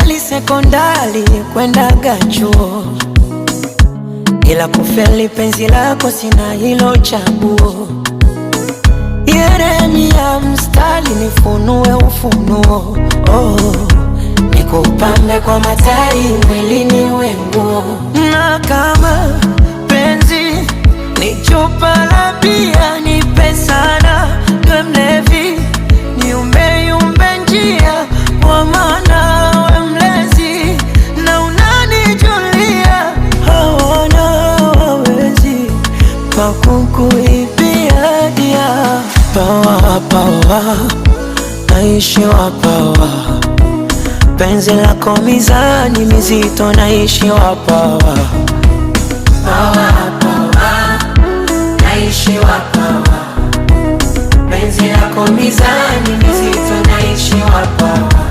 Nilifeli sekondari kwendaga chuo, ila kufeli penzi lako sina hilo chaguo. Yeremia mstari nifunue ufunuo, nikupambe kwa matai mwilini we nguo. Na kama penzi ni chupa la bia nipe sana, niwe mlevi niumbe njia, kwa maana we mlezi na unanijulia. Hawana wawezi pakukuibia dia. Pawa pawa naishi wapawa, penzi lako mizani mizito naishi wapawa. Pawa pawa naishi wapawa, penzi lako mizani mizito naishi wapawa.